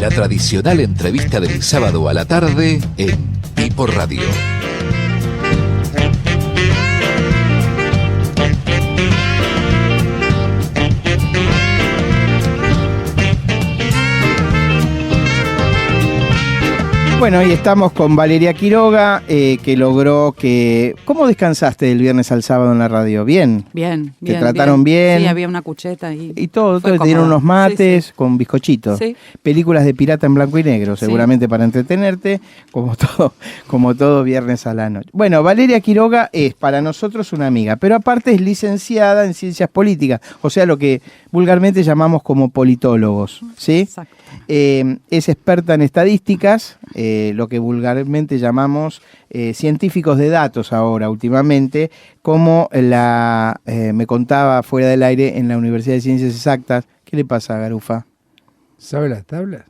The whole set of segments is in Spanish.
La tradicional entrevista del sábado a la tarde en Pipo Radio. Bueno, hoy estamos con Valeria Quiroga, que logró que... ¿Cómo descansaste del viernes al sábado en la radio? ¿Bien? Bien. ¿Te trataron bien? Sí, había una cucheta ahí. Y todo, Fue te dieron cómodo. unos mates Sí. con bizcochitos. Sí. Películas de pirata en blanco y negro, seguramente para entretenerte, como todo viernes a la noche. Bueno, Valeria Quiroga es para nosotros una amiga, pero aparte es licenciada en Ciencias Políticas, o sea, lo que vulgarmente llamamos como politólogos, ¿sí? Exacto. Es experta en estadísticas, lo que vulgarmente llamamos científicos de datos ahora, últimamente, como me contaba fuera del aire en la Universidad de Ciencias Exactas. ¿Qué le pasa, Garufa? ¿Sabe las tablas?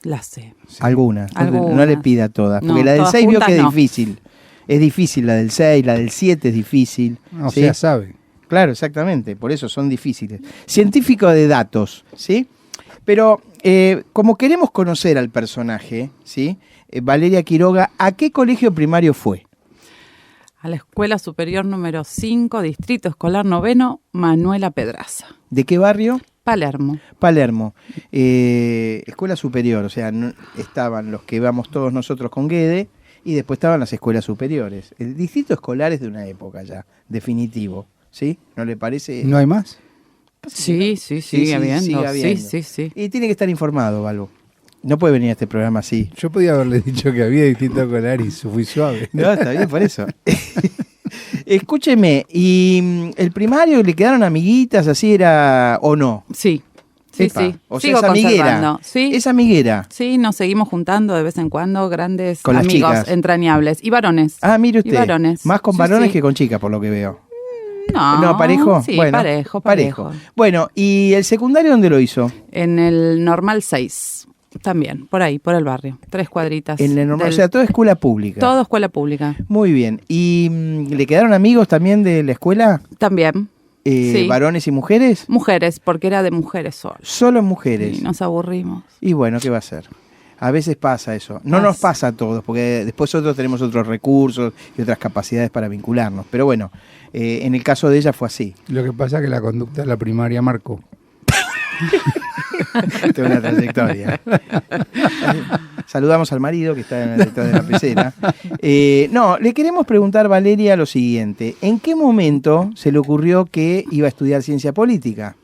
Las sé. Sí. Algunas. Algunas. No le pida todas, porque No, la del todas 6 vio juntas que es no. difícil. Es difícil la del 6, la del 7 es difícil. O ¿sí? sea, sabe. Claro, exactamente, por eso son difíciles. Científico de datos, ¿sí? Pero como queremos conocer al personaje, ¿sí? Valeria Quiroga, ¿a qué colegio primario fue? A la Escuela Superior número 5, Distrito Escolar Noveno, Manuela Pedraza. ¿De qué barrio? Palermo. Palermo. Escuela superior, o sea, estaban los que vamos todos nosotros con Guede y después estaban las escuelas superiores. El distrito escolar es de una época ya, definitivo, ¿sí? ¿No le parece? ¿No hay más? Sí, sigue habiendo. sigue habiendo. Sí. Y tiene que estar informado, Balbo. No puede venir a este programa así. Yo podía haberle dicho que había distinto escolar y fui suave. No, está bien, por eso. Escúcheme, ¿y el primario le quedaron amiguitas así era o no? Sí. Epa, o sea, Sigo es amiguera. conservando. Sí. Es amiguera. Sí, nos seguimos juntando de vez en cuando, grandes Con las amigos chicas. entrañables. Y varones. Ah, mire usted. Y varones. Más con Sí, varones sí. que con chicas, por lo que veo. No, ¿parejo? Sí, Bueno, parejo. Bueno, ¿y el secundario dónde lo hizo? En el Normal 6, también, por ahí, por el barrio. 3 cuadritas. En el normal, o sea, toda escuela pública. Todo escuela pública. Muy bien. ¿Y le quedaron amigos también de la escuela? También. Sí. ¿Varones y mujeres? Mujeres, porque era de mujeres solo. Solo mujeres. Y nos aburrimos. Y bueno, ¿qué va a ser? A veces pasa eso. No nos pasa a todos, porque después nosotros tenemos otros recursos y otras capacidades para vincularnos. Pero bueno, en el caso de ella fue así. Lo que pasa es que la conducta de la primaria marcó. Tengo una trayectoria. Saludamos al marido que está detrás de la pecera. No, le queremos preguntar, Valeria, lo siguiente. ¿En qué momento se le ocurrió que iba a estudiar ciencia política?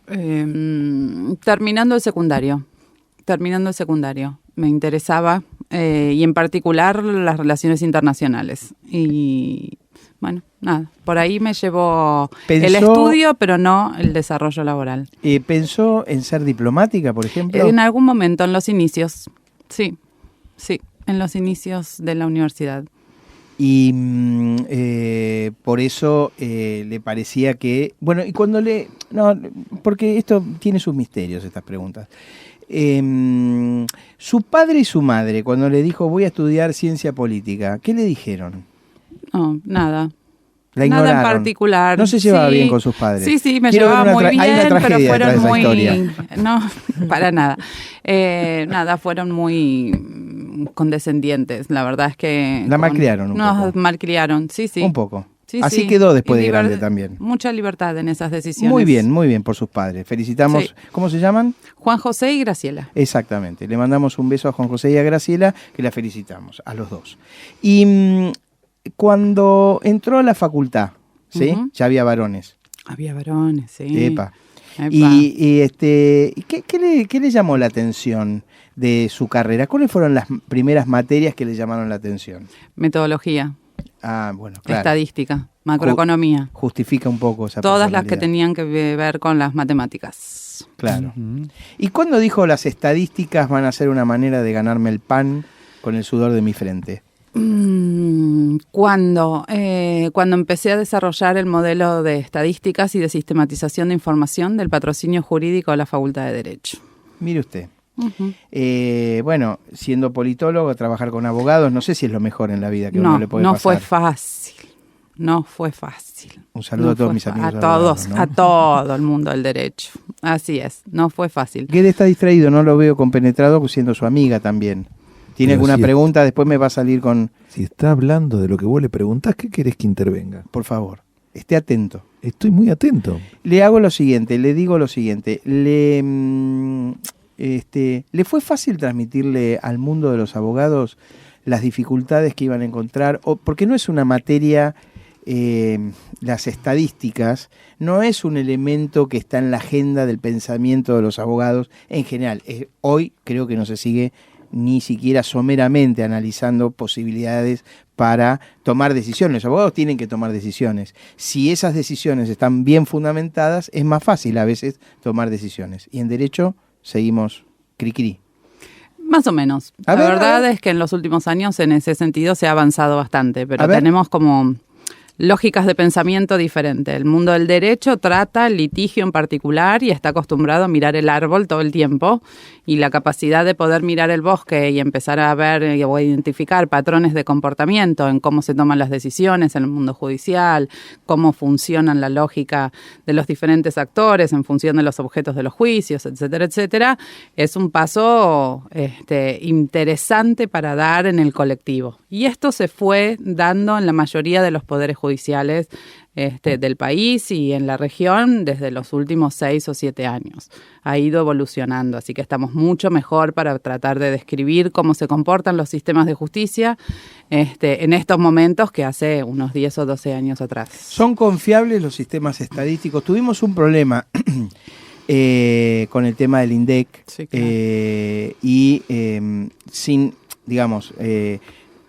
Terminando el secundario. Me interesaba, y en particular las relaciones internacionales. Y bueno, nada, por ahí me llevó el estudio, pero no el desarrollo laboral. ¿Pensó en ser diplomática, por ejemplo? En algún momento, en los inicios, sí, en los inicios de la universidad. Y por eso le parecía que... Bueno, y cuando no, porque esto tiene sus misterios, estas preguntas. Su padre y su madre, cuando le dijo voy a estudiar ciencia política, ¿qué le dijeron? No, nada. La Nada ignoraron. en particular. No se llevaba bien con sus padres. Sí, me Quiero llevaba ver muy bien, hay una tragedia pero detrás de fueron esa muy... historia. No, para nada. Fueron muy condescendientes. La verdad es que... La malcriaron un poco. Nos malcriaron, sí. Un poco. Sí, Así sí. quedó después Y de grande también. Mucha libertad en esas decisiones. Muy bien, por sus padres. Felicitamos. Sí. ¿Cómo se llaman? Juan José y Graciela. Exactamente. Le mandamos un beso a Juan José y a Graciela, que la felicitamos, a los dos. Y cuando entró a la facultad, ¿sí? Uh-huh. Ya había varones. Había varones, sí. Epa. ¿Qué le llamó la atención de su carrera? ¿Cuáles fueron las primeras materias que le llamaron la atención? Metodología. Ah, bueno, claro. Estadística, macroeconomía. Justifica un poco esa Todas las que personalidad. tenían que ver con las matemáticas. Claro. ¿Y cuándo dijo las estadísticas van a ser una manera de ganarme el pan con el sudor de mi frente? Cuando empecé a desarrollar el modelo de estadísticas y de sistematización de información del patrocinio jurídico de la Facultad de Derecho. Mire usted. Uh-huh. Bueno, siendo politólogo, trabajar con abogados, no sé si es lo mejor en la vida que uno le puede pasar. No fue fácil. Un saludo a todos mis amigos A todos, abogados, ¿no? a todo el mundo del derecho. Así es, no fue fácil. Guede está distraído, no lo veo compenetrado siendo su amiga también. ¿Tiene Pero alguna si pregunta? Después me va a salir con... Si está hablando de lo que vos le preguntás, ¿qué querés que intervenga? Por favor, esté atento. Estoy muy atento. Le hago lo siguiente, le digo lo siguiente. ¿Le fue fácil transmitirle al mundo de los abogados las dificultades que iban a encontrar? Porque no es una materia, las estadísticas, no es un elemento que está en la agenda del pensamiento de los abogados en general. Hoy creo que no se sigue ni siquiera someramente analizando posibilidades para tomar decisiones. Los abogados tienen que tomar decisiones. Si esas decisiones están bien fundamentadas, es más fácil a veces tomar decisiones. Y en derecho seguimos cri-cri. Más o menos. La verdad es que en los últimos años en ese sentido se ha avanzado bastante, pero tenemos como lógicas de pensamiento diferentes. El mundo del derecho trata el litigio en particular y está acostumbrado a mirar el árbol todo el tiempo, y la capacidad de poder mirar el bosque y empezar a ver o a identificar patrones de comportamiento en cómo se toman las decisiones en el mundo judicial, cómo funcionan la lógica de los diferentes actores en función de los objetos de los juicios, etcétera, etcétera, es un paso interesante para dar en el colectivo. Y esto se fue dando en la mayoría de los poderes judiciales del país y en la región desde los últimos 6 o 7 años. Ha ido evolucionando, así que estamos mucho mejor para tratar de describir cómo se comportan los sistemas de justicia en estos momentos que hace unos 10 o 12 años atrás. ¿Son confiables los sistemas estadísticos? Tuvimos un problema con el tema del INDEC, sí, claro. Sin, digamos...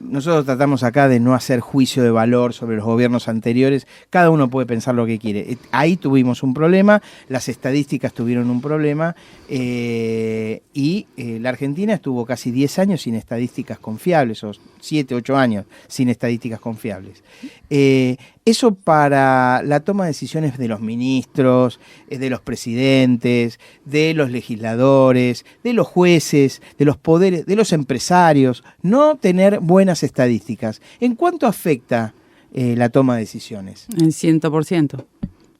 nosotros tratamos acá de no hacer juicio de valor sobre los gobiernos anteriores. Cada uno puede pensar lo que quiere. Ahí tuvimos un problema, las estadísticas tuvieron un problema y la Argentina estuvo casi 10 años sin estadísticas confiables, o 7, 8 años sin estadísticas confiables. Eso para la toma de decisiones de los ministros, de los presidentes, de los legisladores, de los jueces, de los poderes, de los empresarios, no tener buenas estadísticas. ¿En cuánto afecta la toma de decisiones? En 100%.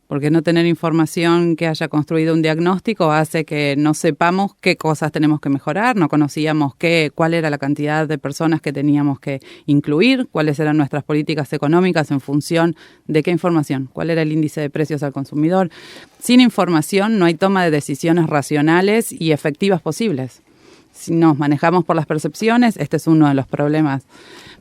Porque no tener información que haya construido un diagnóstico hace que no sepamos qué cosas tenemos que mejorar, no conocíamos cuál era la cantidad de personas que teníamos que incluir, cuáles eran nuestras políticas económicas en función de qué información, cuál era el índice de precios al consumidor. Sin información no hay toma de decisiones racionales y efectivas posibles. Si nos manejamos por las percepciones, este es uno de los problemas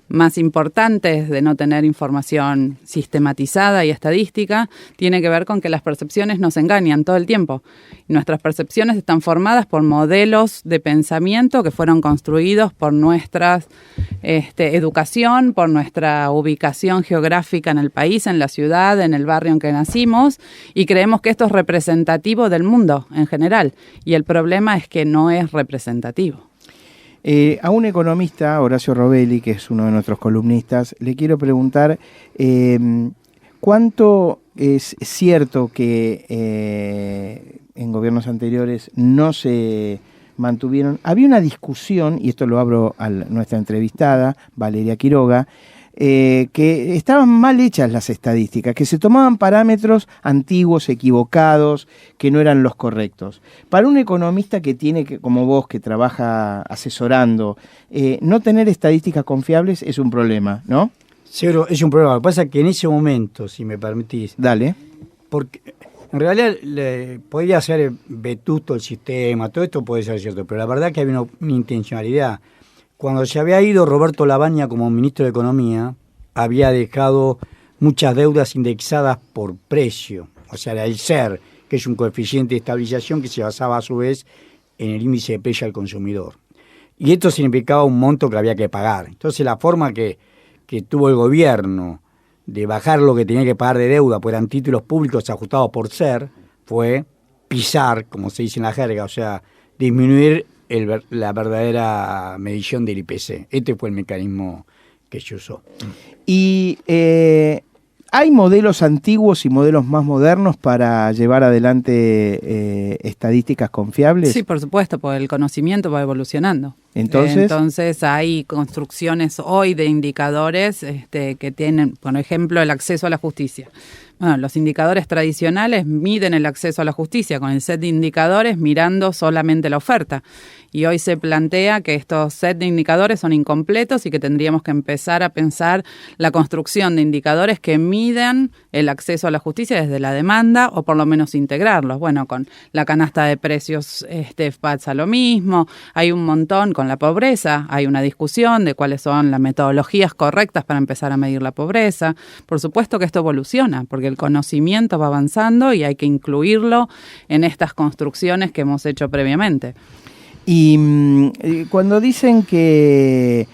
más importantes de no tener información sistematizada y estadística, tiene que ver con que las percepciones nos engañan todo el tiempo. Nuestras percepciones están formadas por modelos de pensamiento que fueron construidos por nuestra educación, por nuestra ubicación geográfica en el país, en la ciudad, en el barrio en que nacimos, y creemos que esto es representativo del mundo en general. Y el problema es que no es representativo. A un economista, Horacio Robelli, que es uno de nuestros columnistas, le quiero preguntar ¿cuánto es cierto que en gobiernos anteriores no se mantuvieron? Había una discusión, y esto lo abro a nuestra entrevistada, Valeria Quiroga, que estaban mal hechas las estadísticas, que se tomaban parámetros antiguos, equivocados, que no eran los correctos. Para un economista que tiene, como vos, que trabaja asesorando, no tener estadísticas confiables es un problema, ¿no? Seguro, es un problema. Lo que pasa es que en ese momento, si me permitís... Dale. Porque en realidad podría ser vetusto el sistema, todo esto puede ser cierto, pero la verdad que había una intencionalidad. Cuando se había ido Roberto Labaña como ministro de Economía, había dejado muchas deudas indexadas por precio, o sea, el SER, que es un coeficiente de estabilización que se basaba a su vez en el índice de precio al consumidor. Y esto significaba un monto que había que pagar. Entonces la forma que tuvo el gobierno de bajar lo que tenía que pagar de deuda, pues eran títulos públicos ajustados por SER, fue pisar, como se dice en la jerga, o sea, disminuir la verdadera medición del IPC. Este fue el mecanismo que se usó. Y ¿hay modelos antiguos y modelos más modernos para llevar adelante estadísticas confiables? Sí, por supuesto, porque el conocimiento va evolucionando. Entonces hay construcciones hoy de indicadores que tienen, por ejemplo, el acceso a la justicia. Bueno, los indicadores tradicionales miden el acceso a la justicia con el set de indicadores mirando solamente la oferta. Y hoy se plantea que estos set de indicadores son incompletos y que tendríamos que empezar a pensar la construcción de indicadores que midan el acceso a la justicia desde la demanda o por lo menos integrarlos. Bueno, con la canasta de precios pasa lo mismo. Hay un montón con la pobreza. Hay una discusión de cuáles son las metodologías correctas para empezar a medir la pobreza. Por supuesto que esto evoluciona porque el conocimiento va avanzando y hay que incluirlo en estas construcciones que hemos hecho previamente. Y cuando dicen que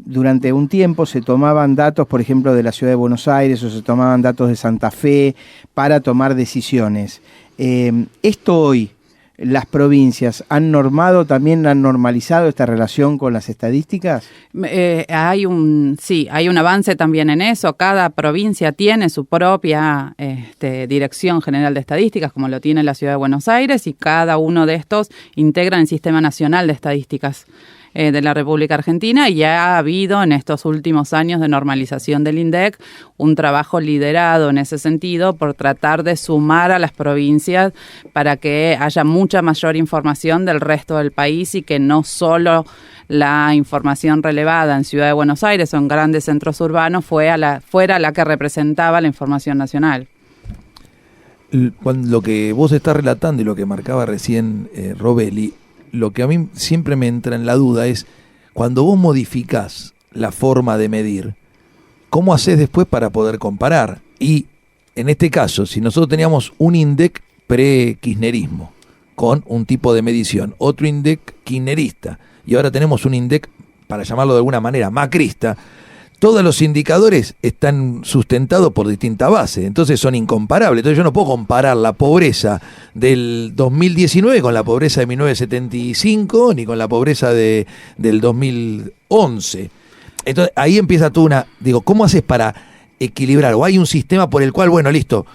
durante un tiempo se tomaban datos, por ejemplo, de la ciudad de Buenos Aires o se tomaban datos de Santa Fe para tomar decisiones, esto hoy, ¿las provincias han normalizado esta relación con las estadísticas? Hay un avance también en eso. Cada provincia tiene su propia Dirección General de Estadísticas, como lo tiene la Ciudad de Buenos Aires, y cada uno de estos integra el Sistema Nacional de Estadísticas de la República Argentina, y ya ha habido en estos últimos años de normalización del INDEC un trabajo liderado en ese sentido por tratar de sumar a las provincias para que haya mucha mayor información del resto del país y que no solo la información relevada en Ciudad de Buenos Aires o en grandes centros urbanos fuera la que representaba la información nacional. Lo que vos estás relatando y lo que marcaba recién Robelli, lo que a mí siempre me entra en la duda es, cuando vos modificás la forma de medir, ¿cómo hacés después para poder comparar? Y en este caso, si nosotros teníamos un INDEC pre-kirchnerismo, con un tipo de medición, otro INDEC kirchnerista, y ahora tenemos un INDEC, para llamarlo de alguna manera, macrista, todos los indicadores están sustentados por distintas bases, entonces son incomparables. Entonces yo no puedo comparar la pobreza del 2019 con la pobreza de 1975, ni con la pobreza del 2011. Entonces ahí empieza toda ¿cómo haces para equilibrar? ¿O hay un sistema por el cual, bueno, listo,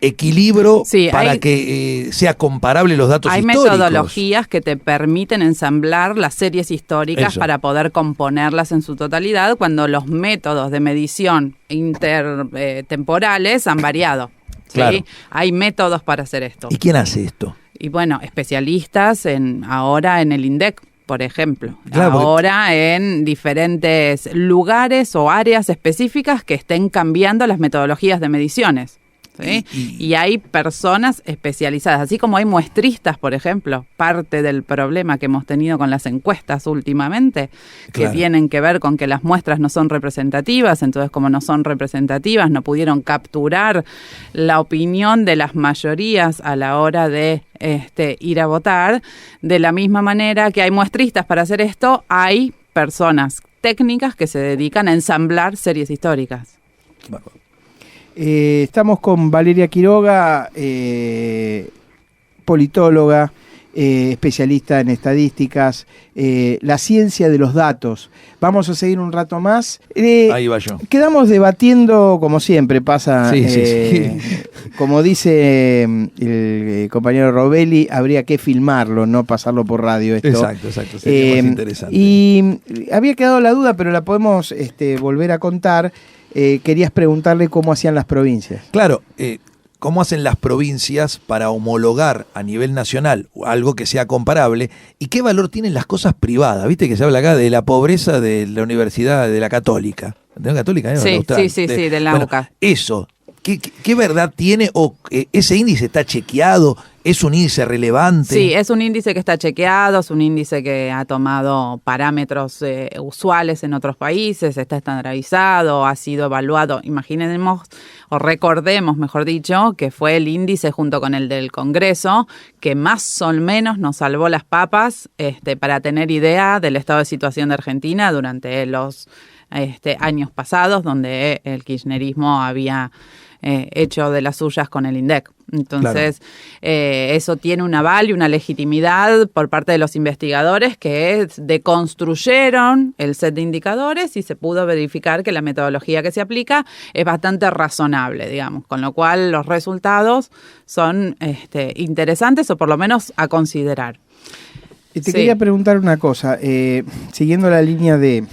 equilibro para que sea comparable los datos históricos? Hay metodologías que te permiten ensamblar las series históricas para poder componerlas en su totalidad cuando los métodos de medición intertemporales han variado. ¿Sí? Claro. Hay métodos para hacer esto. ¿Y quién hace esto? Y bueno, especialistas ahora en el INDEC, por ejemplo. Claro, ahora en diferentes lugares o áreas específicas que estén cambiando las metodologías de mediciones. ¿Sí? Y hay personas especializadas, así como hay muestristas, por ejemplo, parte del problema que hemos tenido con las encuestas últimamente, que tienen que ver con que las muestras no son representativas, entonces como no son representativas no pudieron capturar la opinión de las mayorías a la hora de ir a votar. De la misma manera que hay muestristas para hacer esto, hay personas técnicas que se dedican a ensamblar series históricas. Estamos con Valeria Quiroga, politóloga, especialista en estadísticas, la ciencia de los datos. Vamos a seguir un rato más. Ahí va yo. Quedamos debatiendo, como siempre pasa, sí. como dice el compañero Robelli, habría que filmarlo, no pasarlo por radio. Esto. Exacto, sería más interesante. Y había quedado la duda, pero la podemos volver a contar. Querías preguntarle cómo hacían las provincias. Claro, cómo hacen las provincias para homologar a nivel nacional algo que sea comparable y qué valor tienen las cosas privadas. Viste que se habla acá de la pobreza de la Universidad de la Católica. ¿De la Católica? Sí, de la UCA. Eso, ¿qué verdad tiene? ¿O ese índice está chequeado? ¿Es un índice relevante? Sí, es un índice que está chequeado, es un índice que ha tomado parámetros usuales en otros países, está estandarizado, ha sido evaluado. Imaginemos, o recordemos, mejor dicho, que fue el índice junto con el del Congreso que más o menos nos salvó las papas para tener idea del estado de situación de Argentina durante los años pasados, donde el kirchnerismo había hecho de las suyas con el INDEC. Entonces, eso tiene un aval y una legitimidad por parte de los investigadores que deconstruyeron el set de indicadores y se pudo verificar que la metodología que se aplica es bastante razonable, digamos, con lo cual los resultados son interesantes o por lo menos a considerar. Te quería preguntar una cosa, siguiendo la línea de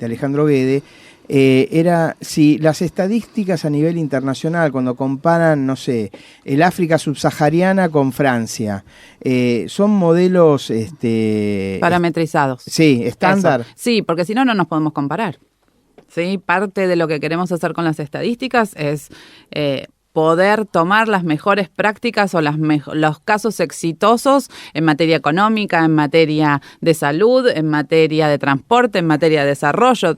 Alejandro Guede, era si las estadísticas a nivel internacional, cuando comparan, no sé, el África subsahariana con Francia, son modelos... parametrizados. Sí, estándar. Eso. Sí, porque si no, no nos podemos comparar. ¿Sí? Parte de lo que queremos hacer con las estadísticas es poder tomar las mejores prácticas o los casos exitosos en materia económica, en materia de salud, en materia de transporte, en materia de desarrollo.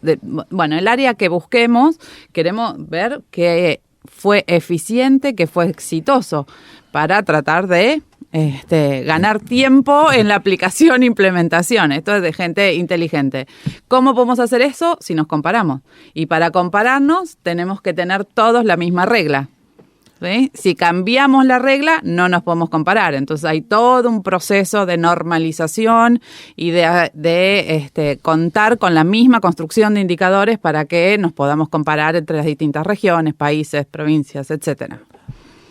Bueno, el área que busquemos, queremos ver que fue eficiente, que fue exitoso para tratar de ganar tiempo en la aplicación e implementación. Esto es de gente inteligente. ¿Cómo podemos hacer eso? Si nos comparamos. Y para compararnos tenemos que tener todos la misma regla. ¿Sí? Si cambiamos la regla, no nos podemos comparar. Entonces hay todo un proceso de normalización y de contar con la misma construcción de indicadores para que nos podamos comparar entre las distintas regiones, países, provincias, etcétera.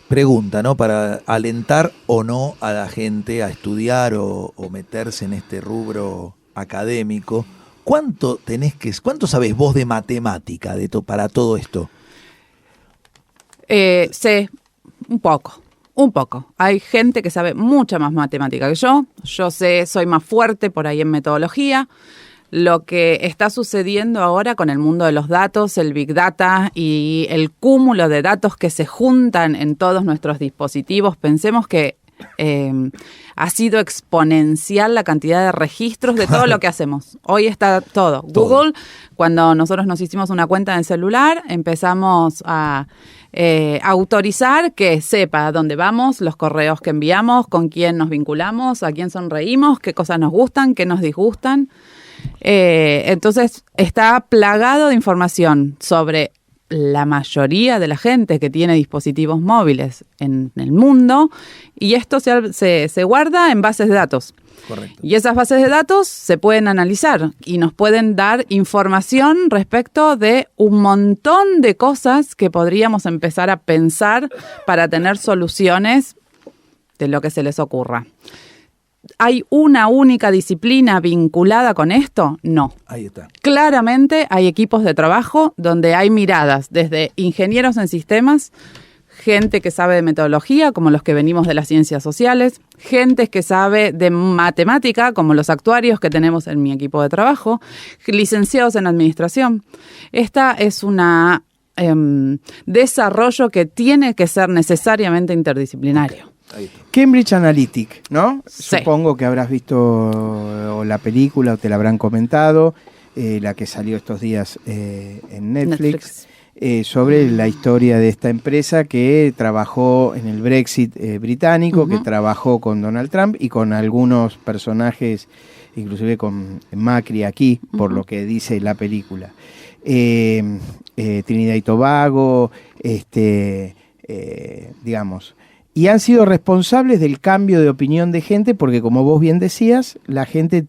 Pregunta, ¿no? Para alentar o no a la gente a estudiar o meterse en este rubro académico, ¿cuánto sabés vos de matemática para todo esto? Sé un poco. Hay gente que sabe mucha más matemática que yo. Yo soy más fuerte por ahí en metodología. Lo que está sucediendo ahora con el mundo de los datos, el Big Data y el cúmulo de datos que se juntan en todos nuestros dispositivos, pensemos que ha sido exponencial la cantidad de registros de todo lo que hacemos. Hoy está todo. Google, cuando nosotros nos hicimos una cuenta en el celular, empezamos a autorizar que sepa dónde vamos, los correos que enviamos, con quién nos vinculamos, a quién sonreímos, qué cosas nos gustan, qué nos disgustan. Entonces está plagado de información sobre la mayoría de la gente que tiene dispositivos móviles en el mundo, y esto se guarda en bases de datos. Correcto. Y esas bases de datos se pueden analizar y nos pueden dar información respecto de un montón de cosas que podríamos empezar a pensar para tener soluciones de lo que se les ocurra. ¿Hay una única disciplina vinculada con esto? No. Ahí está. Claramente hay equipos de trabajo donde hay miradas desde ingenieros en sistemas, gente que sabe de metodología, como los que venimos de las ciencias sociales, gente que sabe de matemática, como los actuarios que tenemos en mi equipo de trabajo, licenciados en administración. Esta es una desarrollo que tiene que ser necesariamente interdisciplinario. Cambridge Analytica, ¿no? Sí. Supongo que habrás visto la película o te la habrán comentado, la que salió estos días en Netflix. Sobre la historia de esta empresa que trabajó en el Brexit británico, que trabajó con Donald Trump y con algunos personajes, inclusive con Macri aquí, por lo que dice la película. Trinidad y Tobago, digamos. Y han sido responsables del cambio de opinión de gente, porque como vos bien decías, la gente,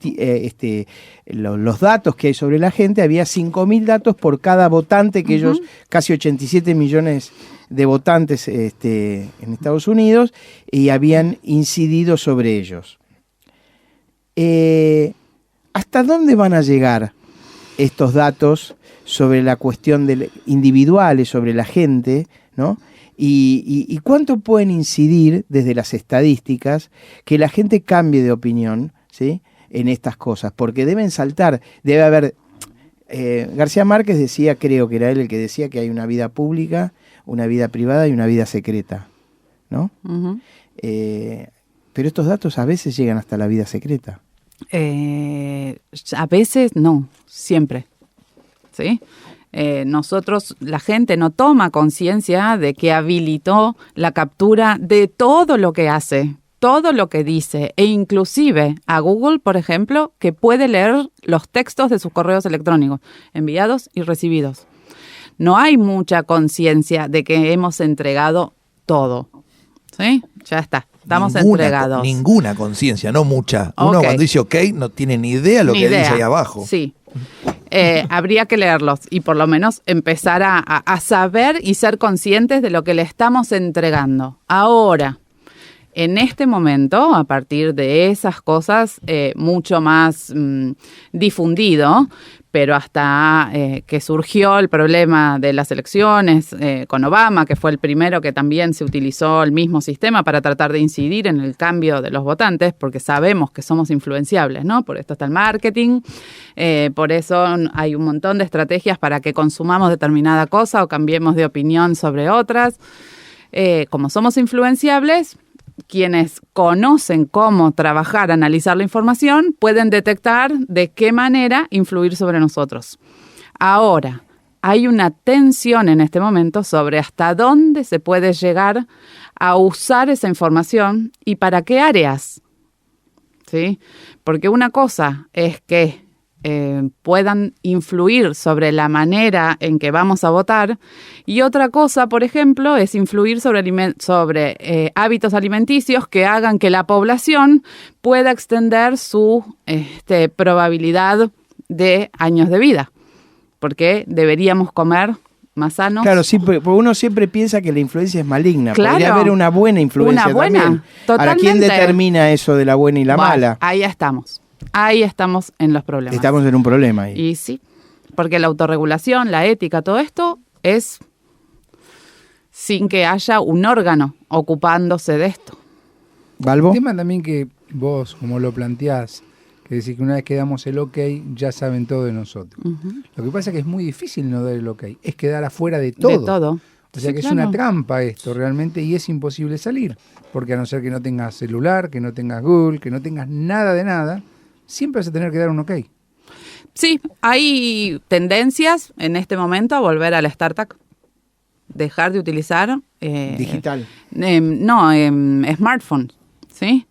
los datos que hay sobre la gente, había 5.000 datos por cada votante que ellos, casi 87 millones de votantes en Estados Unidos, y habían incidido sobre ellos. ¿Hasta dónde van a llegar estos datos sobre la cuestión individuales, sobre la gente, ¿no? ¿Y cuánto pueden incidir desde las estadísticas que la gente cambie de opinión, ¿sí?, en estas cosas? Porque deben saltar, debe haber... García Márquez decía, creo que era él el que decía, que hay una vida pública, una vida privada y una vida secreta, ¿no? Pero estos datos a veces llegan hasta la vida secreta. A veces no, siempre, ¿sí? Nosotros, la gente no toma conciencia de que habilitó la captura de todo lo que hace, todo lo que dice, e inclusive a Google, por ejemplo, que puede leer los textos de sus correos electrónicos, enviados y recibidos. No hay mucha conciencia de que hemos entregado todo, ¿sí? Ya está, estamos entregados. Ninguna conciencia, no mucha. Uno cuando dice OK no tiene ni idea lo que dice ahí abajo. Sí. Habría que leerlos y por lo menos empezar a saber y ser conscientes de lo que le estamos entregando. Ahora, En este momento, a partir de esas cosas, mucho más difundido, pero hasta que surgió el problema de las elecciones con Obama, que fue el primero que también se utilizó el mismo sistema para tratar de incidir en el cambio de los votantes, porque sabemos que somos influenciables, ¿no? Por esto está el marketing, por eso hay un montón de estrategias para que consumamos determinada cosa o cambiemos de opinión sobre otras. Como somos influenciables, quienes conocen cómo trabajar, analizar la información, pueden detectar de qué manera influir sobre nosotros. Ahora, hay una tensión en este momento sobre hasta dónde se puede llegar a usar esa información y para qué áreas, ¿sí? Porque una cosa es que puedan influir sobre la manera en que vamos a votar y otra cosa, por ejemplo, es influir sobre hábitos alimenticios que hagan que la población pueda extender su probabilidad de años de vida, porque deberíamos comer más sanos. Claro, sí, porque uno siempre piensa que la influencia es maligna. Claro. Podría haber una buena influencia Una buena, también. totalmente. Ahora, ¿quién determina eso de la buena y la Bueno, mala? Ahí estamos en los problemas. Estamos en un problema ahí. Y sí, porque la autorregulación, la ética, todo esto es sin que haya un órgano ocupándose de esto. ¿Balbo? El tema también que vos, como lo planteás, que decís que una vez que damos el ok, ya saben todo de nosotros. Uh-huh. Lo que pasa es que es muy difícil no dar el ok, es quedar afuera de todo. De todo. O sea Sí, que claro. es una trampa esto realmente y es imposible salir. Porque a no ser que no tengas celular, que no tengas Google, que no tengas nada de nada, siempre vas a tener que dar un ok. Sí, hay tendencias en este momento a volver a la startup. Dejar de utilizar Digital. Smartphones, ¿sí?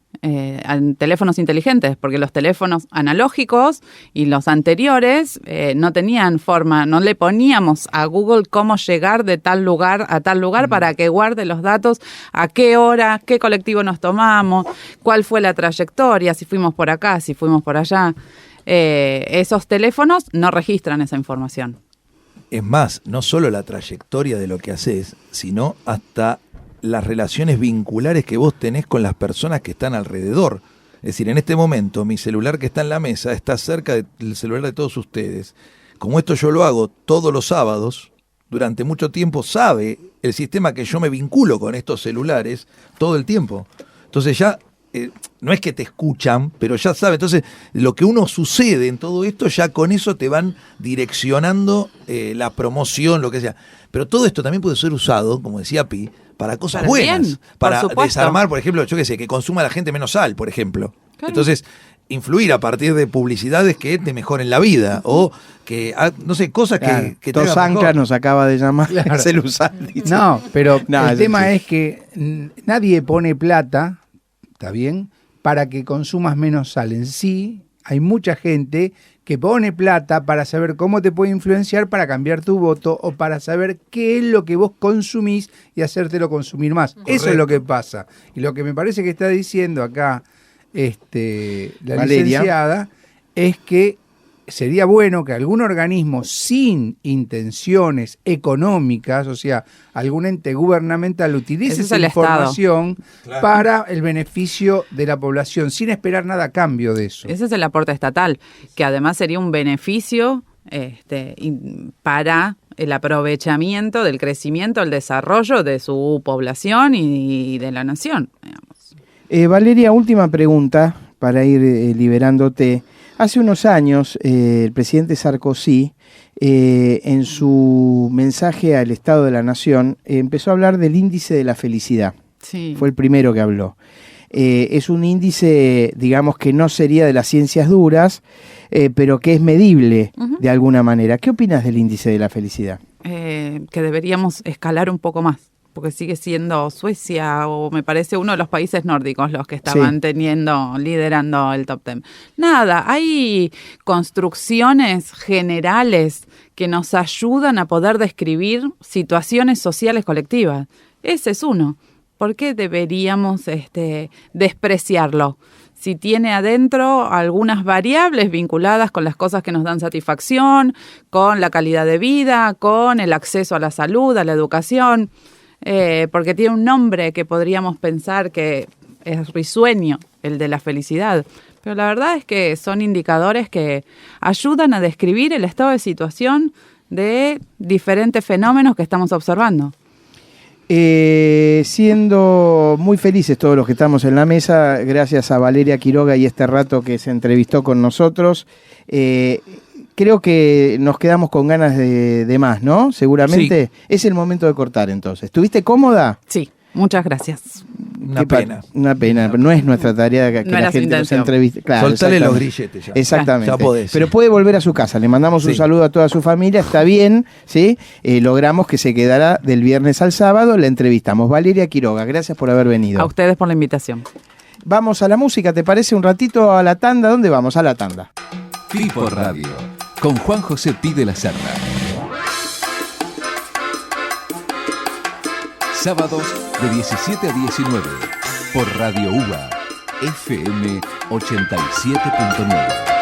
Teléfonos inteligentes, porque los teléfonos analógicos y los anteriores no tenían forma, no le poníamos a Google cómo llegar de tal lugar a tal lugar para que guarde los datos, a qué hora, qué colectivo nos tomamos, cuál fue la trayectoria, si fuimos por acá, si fuimos por allá. Esos teléfonos no registran esa información. Es más, no solo la trayectoria de lo que haces, sino hasta las relaciones vinculares que vos tenés con las personas que están alrededor. Es decir, en este momento mi celular que está en la mesa está cerca del celular de todos ustedes. Como esto yo lo hago todos los sábados, durante mucho tiempo sabe el sistema que yo me vinculo con estos celulares todo el tiempo. Entonces ya no es que te escuchan, pero ya sabe. Entonces lo que uno sucede en todo esto, ya con eso te van direccionando la promoción, lo que sea. Pero todo esto también puede ser usado, como decía Pi, para cosas Para buenas, bien, para por supuesto. desarmar, por ejemplo, yo qué sé, que consuma la gente menos sal, por ejemplo. Claro. Entonces, influir a partir de publicidades que te mejoren la vida, o que, no sé, cosas Claro. que te hagan Tosanca mejor. nos acaba de llamar. Claro. Celusal, dice. No, pero No, el tema sí. es que nadie pone plata, ¿está bien?, para que consumas menos sal. En sí, hay mucha gente que pone plata para saber cómo te puede influenciar para cambiar tu voto o para saber qué es lo que vos consumís y hacértelo consumir más. Correcto. Eso es lo que pasa. Y lo que me parece que está diciendo acá la Valeria. licenciada es que sería bueno que algún organismo sin intenciones económicas, o sea, algún ente gubernamental utilice Ese es esa el Estado. información Claro. para el beneficio de la población, sin esperar nada a cambio de eso. Ese es el aporte estatal, que además sería un beneficio para el aprovechamiento del crecimiento, el desarrollo de su población y de la nación, digamos. Valeria, última pregunta para ir liberándote. Hace unos años, el presidente Sarkozy, en su mensaje al Estado de la Nación, empezó a hablar del índice de la felicidad. Sí. Fue el primero que habló. Es un índice, digamos, que no sería de las ciencias duras, pero que es medible Ujú. de alguna manera. ¿Qué opinas del índice de la felicidad? Que deberíamos escalar un poco más, porque sigue siendo Suecia o me parece uno de los países nórdicos los que estaban liderando el top 10. Nada, hay construcciones generales que nos ayudan a poder describir situaciones sociales colectivas. Ese es uno. ¿Por qué deberíamos despreciarlo? Si tiene adentro algunas variables vinculadas con las cosas que nos dan satisfacción, con la calidad de vida, con el acceso a la salud, a la educación, porque tiene un nombre que podríamos pensar que es risueño el de la felicidad, pero la verdad es que son indicadores que ayudan a describir el estado de situación de diferentes fenómenos que estamos observando. Siendo muy felices todos los que estamos en la mesa, gracias a Valeria Quiroga y este rato que se entrevistó con nosotros, creo que nos quedamos con ganas de más, ¿no? Seguramente es el momento de cortar entonces. ¿Estuviste cómoda? Sí, muchas gracias. Una pena. Una pena, no es nuestra tarea que No la era su gente nos intención. entreviste. Claro, Soltale los exactamente. grilletes ya. Exactamente. Ya podés. Pero puede volver a su casa. Le mandamos un Sí. saludo a toda su familia. Está bien, ¿sí? Logramos que se quedara del viernes al sábado. La entrevistamos. Valeria Quiroga, gracias por haber venido. A ustedes por la invitación. Vamos a la música, ¿te parece? Un ratito a la tanda. ¿Dónde vamos? A la tanda. Pipo Radio, con Juan José Pi de la Serna. Sábados de 17 a 19 por Radio UBA, FM 87.9.